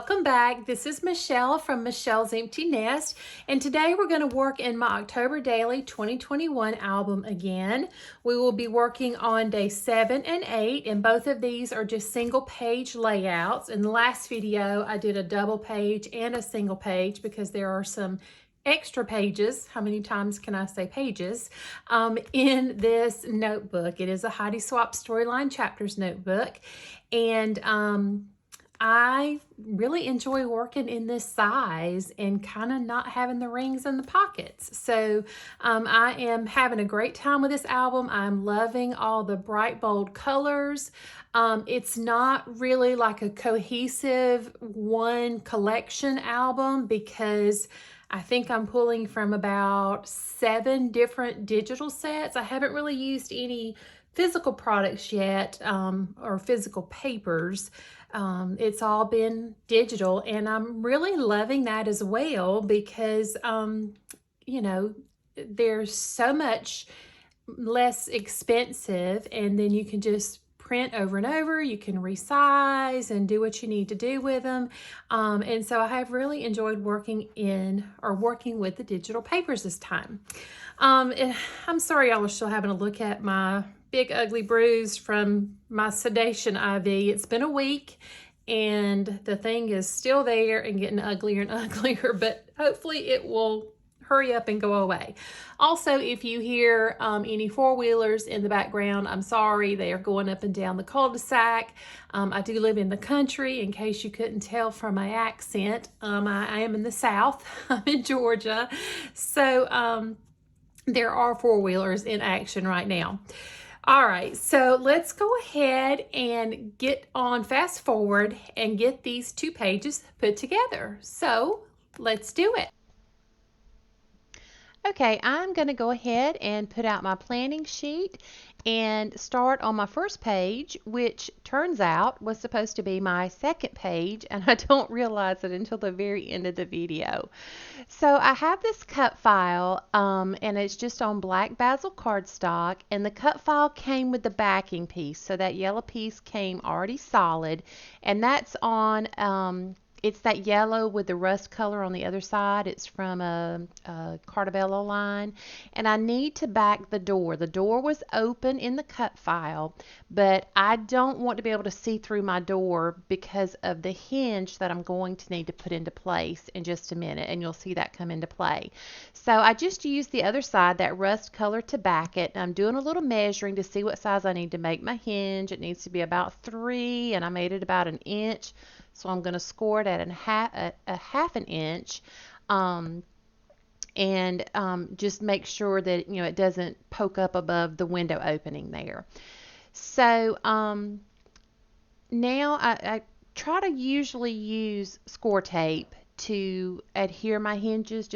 welcome back. This is Michelle from Michelle's Empty Nest, and today we're going to work in my October Daily 2021 album again. We will be working on day 7 and 8, and both of these are just single page layouts. In the last video, I did a double page and a single page because there are some extra pages, how many times can I say pages, in this notebook. It is a Heidi Swapp Storyline Chapters notebook, and I really enjoy working in this size and kind of not having the rings in the pockets. So I am having a great time with this album. I'm loving all the bright, bold colors. It's not really like a cohesive one collection album because I think I'm pulling from about 7 different digital sets. I haven't really used any physical products yet, or physical papers. It's all been digital, and I'm really loving that as well because, you know, there's so much less expensive, and then you can just print over and over. You can resize and do what you need to do with them. And so I have really enjoyed working with the digital papers this time. And I'm sorry y'all are still having a look at my big ugly bruise from my sedation IV. It's been a week and the thing is still there and getting uglier and uglier, but hopefully it will hurry up and go away. Also, if you hear any four-wheelers in the background, I'm sorry, they are going up and down the cul-de-sac. I do live in the country, in case you couldn't tell from my accent. I am in the South. I'm in Georgia. So there are four-wheelers in action right now. All right, so let's go ahead and get on fast forward and get these 2 pages put together. So let's do it. Okay, I'm going to go ahead and put out my planning sheet and start on my first page, which turns out was supposed to be my second page, and I don't realize it until the very end of the video. So I have this cut file, and it's just on black basil cardstock, and the cut file came with the backing piece, so that yellow piece came already solid, and that's on it's that yellow with the rust color on the other side. It's from a Cartabello line. And I need to back the door. The door was open in the cut file, but I don't want to be able to see through my door because of the hinge that I'm going to need to put into place in just a minute. And you'll see that come into play. So I just used the other side, that rust color, to back it. I'm doing a little measuring to see what size I need to make my hinge. It needs to be about 3, and I made it about 1 inch. So I'm going to score it at a half an inch, and just make sure that it doesn't poke up above the window opening there. So now I try to usually use score tape to adhere my hinges,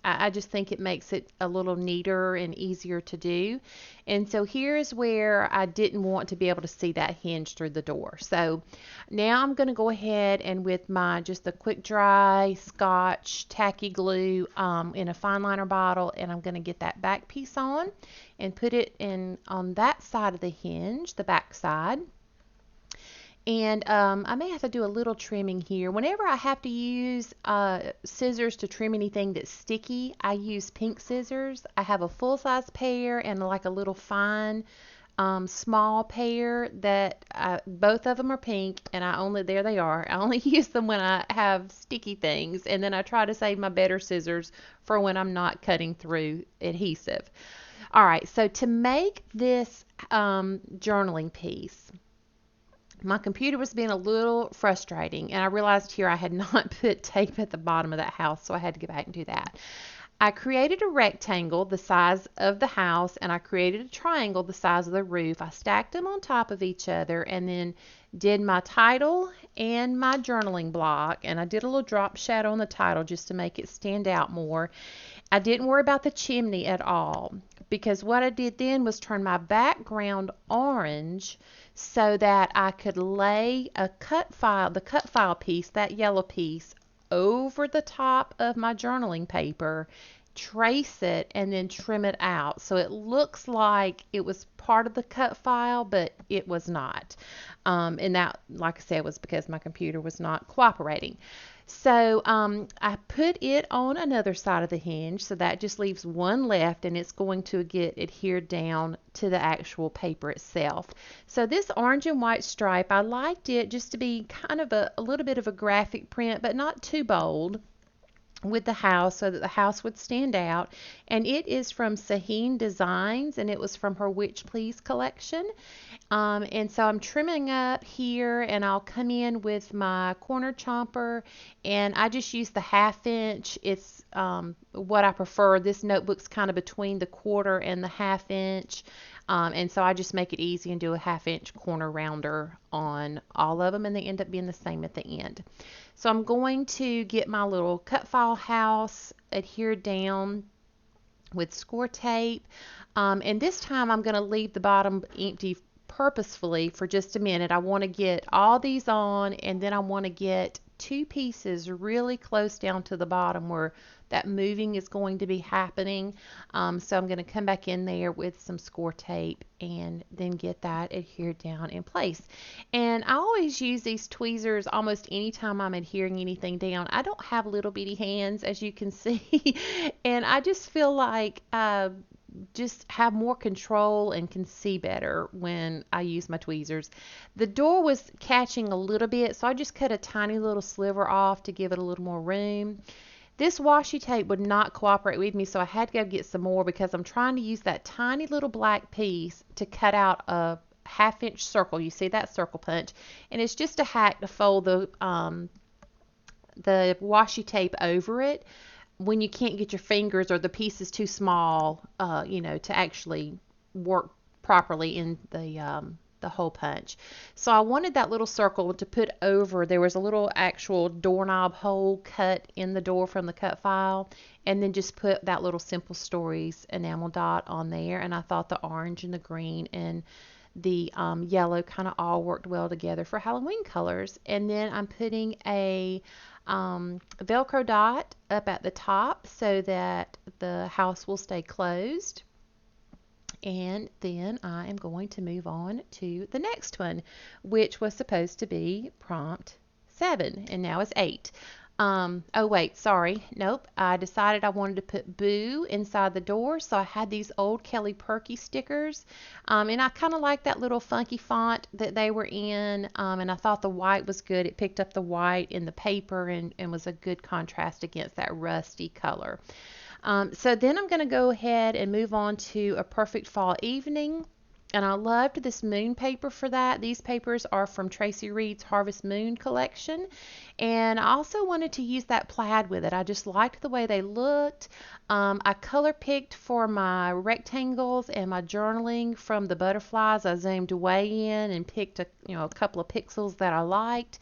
I just think it makes it a little neater and easier to do. And so here's where I didn't want to be able to see that hinge through the door. So now I'm going to go ahead and with just a quick dry Scotch tacky glue in a fine liner bottle, and I'm going to get that back piece on and put it in on that side of the hinge, the back side. And I may have to do a little trimming here. Whenever I have to use scissors to trim anything that's sticky, I use pink scissors. I have a full-size pair and like a little fine small pair that both of them are pink, and there they are. I only use them when I have sticky things, and then I try to save my better scissors for when I'm not cutting through adhesive. All right, so to make this journaling piece, my computer was being a little frustrating, and I realized here I had not put tape at the bottom of that house, so I had to go back and do that. I created a rectangle the size of the house, and I created a triangle the size of the roof. I stacked them on top of each other and then did my title and my journaling block, and I did a little drop shadow on the title just to make it stand out more. I didn't worry about the chimney at all because what I did then was turn my background orange so that I could lay the cut file piece, that yellow piece, over the top of my journaling paper trace it and then trim it out. So it looks like it was part of the cut file, but it was not. And that, like I said, was because my computer was not cooperating. So I put it on another side of the hinge, so that just leaves one left, and it's going to get adhered down to the actual paper itself. So this orange and white stripe, I liked it just to be kind of a little bit of a graphic print, but not too bold with the house so that the house would stand out. And it is from Saheen Designs, and it was from her Witch Please collection. And so I'm trimming up here, and I'll come in with my corner chomper, and I just use the 1/2 inch. It's what I prefer. This notebook's kind of between the 1/4 and the 1/2 inch. And so I just make it easy and do a 1/2 inch corner rounder on all of them, and they end up being the same at the end. So I'm going to get my little cut file house adhered down with score tape. And this time I'm going to leave the bottom empty purposefully for just a minute. I want to get all these on, and then I want to get 2 pieces really close down to the bottom where that moving is going to be happening. So I'm going to come back in there with some score tape and then get that adhered down in place. And I always use these tweezers almost anytime I'm adhering anything down. I don't have little bitty hands, as you can see, and I just feel like just have more control and can see better when I use my tweezers. The door was catching a little bit, so I just cut a tiny little sliver off to give it a little more room. This washi tape would not cooperate with me, so I had to go get some more because I'm trying to use that tiny little black piece to cut out a 1/2 inch circle. You see that circle punch, and it's just a hack to fold the washi tape over it when you can't get your fingers or the piece is too small, to actually work properly in the hole punch. So I wanted that little circle to put over. There was a little actual doorknob hole cut in the door from the cut file, and then just put that little Simple Stories enamel dot on there. And I thought the orange and the green and the yellow kind of all worked well together for Halloween colors. And then I'm putting a Velcro dot up at the top so that the house will stay closed. And then I am going to move on to the next one, which was supposed to be prompt 7, and now it's 8. Oh wait, sorry. Nope. I decided I wanted to put Boo inside the door, so I had these old Kelly Perky stickers. And I kind of like that little funky font that they were in, and I thought the white was good. It picked up the white in the paper and was a good contrast against that rusty color. So then I'm going to go ahead and move on to A Perfect Fall Evening. And I loved this moon paper for that. These papers are from Tracy Reed's Harvest Moon collection. And I also wanted to use that plaid with it. I just liked the way they looked. I color picked for my rectangles and my journaling from the butterflies. I zoomed way in and picked a couple of pixels that I liked.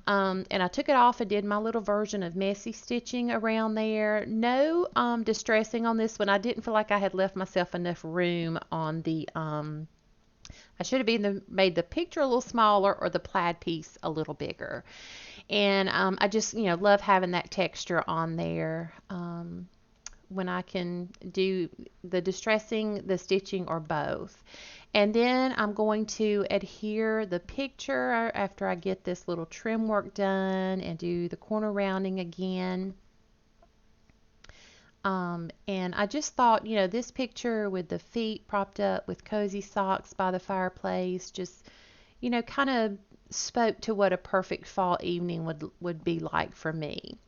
And I took it off and did my little version of messy stitching around there. No distressing on this one. I didn't feel like I had left myself enough room on the I should have either made the picture a little smaller or the plaid piece a little bigger. And I just, love having that texture on there when I can do the distressing, the stitching, or both. And then I'm going to adhere the picture after I get this little trim work done and do the corner rounding again. And I just thought, this picture with the feet propped up with cozy socks by the fireplace just, kind of spoke to what a perfect fall evening would be like for me.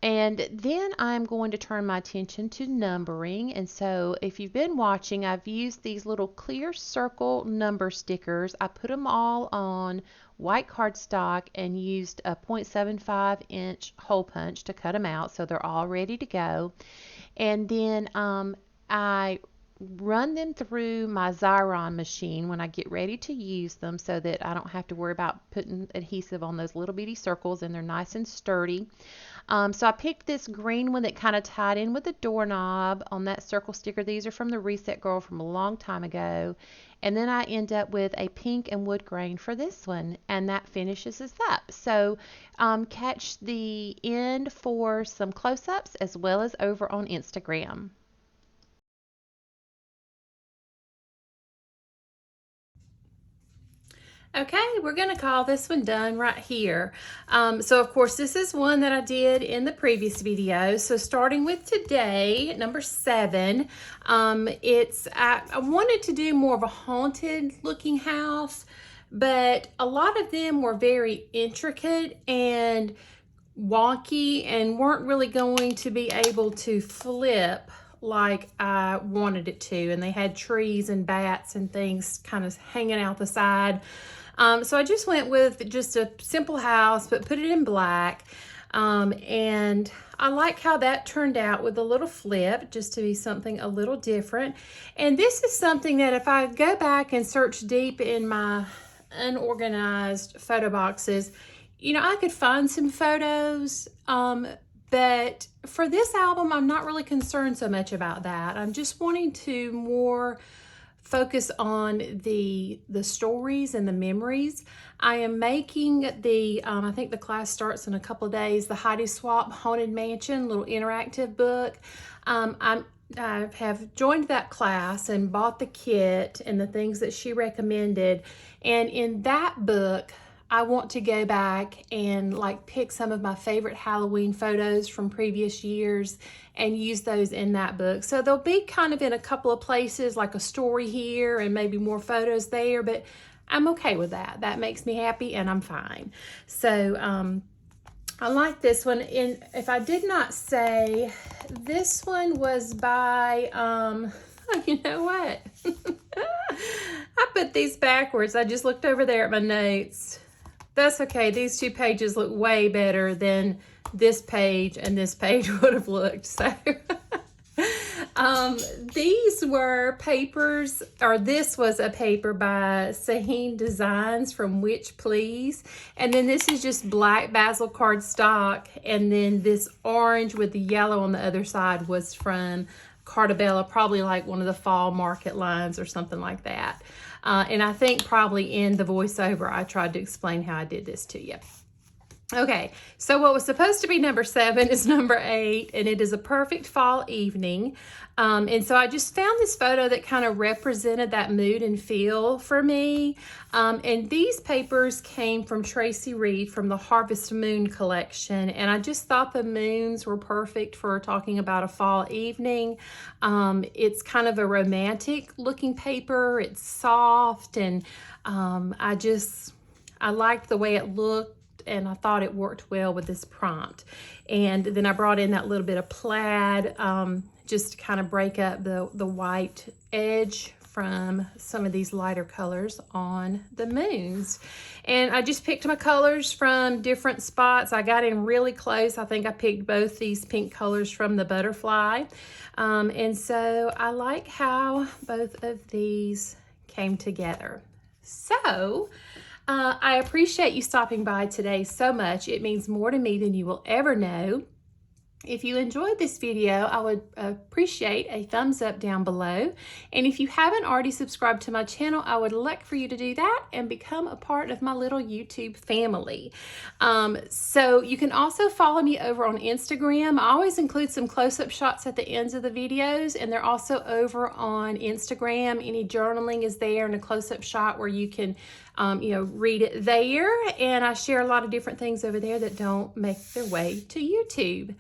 And then I'm going to turn my attention to numbering. And so if you've been watching, I've used these little clear circle number stickers. I put them all on white cardstock and used a 0.75 inch hole punch to cut them out so they're all ready to go. And then I run them through my Xyron machine when I get ready to use them so that I don't have to worry about putting adhesive on those little bitty circles, and they're nice and sturdy. So I picked this green one that kind of tied in with the doorknob on that circle sticker. These are from the Reset Girl from a long time ago. And then I end up with a pink and wood grain for this one, and that finishes us up. So catch the end for some close-ups as well as over on Instagram. Okay, we're going to call this one done right here. So of course this is one that I did in the previous video. So starting with today, number 7, I wanted to do more of a haunted looking house, but a lot of them were very intricate and wonky and weren't really going to be able to flip like I wanted it to. And they had trees and bats and things kind of hanging out the side. So I just went with just a simple house, but put it in black. And I like how that turned out with a little flip, just to be something a little different. And this is something that if I go back and search deep in my unorganized photo boxes, you know, I could find some photos, but for this album, I'm not really concerned so much about that. I'm just wanting to more focus on the stories and the memories. I am making the, I think the class starts in a couple of days, the Heidi Swapp Haunted Mansion little interactive book. I have joined that class and bought the kit and the things that she recommended. And in that book, I want to go back and like pick some of my favorite Halloween photos from previous years and use those in that book. So they'll be kind of in a couple of places, like a story here and maybe more photos there, but I'm okay with that. That makes me happy and I'm fine. So I like this one. And if I did not say, this one was by, you know what? I put these backwards. I just looked over there at my notes. That's okay. These 2 pages look way better than this page and this page would have looked. So these were papers, or this was a paper by Saheen Designs from Witch Please. And then this is just black basil cardstock. And then this orange with the yellow on the other side was from Cartabella, probably like one of the fall market lines or something like that. And I think probably in the voiceover, I tried to explain how I did this to you. Okay, so what was supposed to be number 7 is number 8, and it is a perfect fall evening. And so I just found this photo that kind of represented that mood and feel for me. And these papers came from Tracy Reed from the Harvest Moon collection. And I just thought the moons were perfect for talking about a fall evening. It's kind of a romantic looking paper. It's soft, and I liked the way it looked, and I thought it worked well with this prompt. And then I brought in that little bit of plaid, just to kind of break up the white edge from some of these lighter colors on the moons. And I just picked my colors from different spots. I got in really close. I think I picked both these pink colors from the butterfly. And so I like how both of these came together. So I appreciate you stopping by today so much. It means more to me than you will ever know. If you enjoyed this video, I would appreciate a thumbs up down below. And if you haven't already subscribed to my channel, I would like for you to do that and become a part of my little YouTube family. So you can also follow me over on Instagram. I always include some close-up shots at the ends of the videos, and they're also over on Instagram. Any journaling is there, and a close-up shot where you can read it there. And I share a lot of different things over there that don't make their way to YouTube.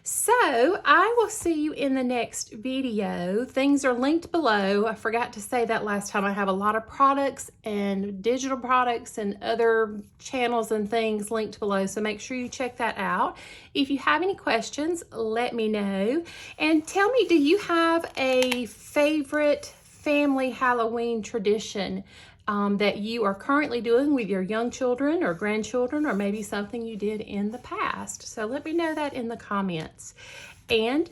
So I will see you in the next video. Things are linked below. I forgot to say that last time. I have a lot of products and digital products and other channels and things linked below. So make sure you check that out. If you have any questions, let me know. And tell me, do you have a favorite family Halloween tradition that you are currently doing with your young children or grandchildren, or maybe something you did in the past? So let me know that in the comments. And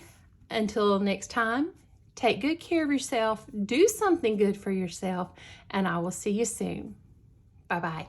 until next time, Take good care of yourself. Do something good for yourself. And I will see you soon. Bye-bye.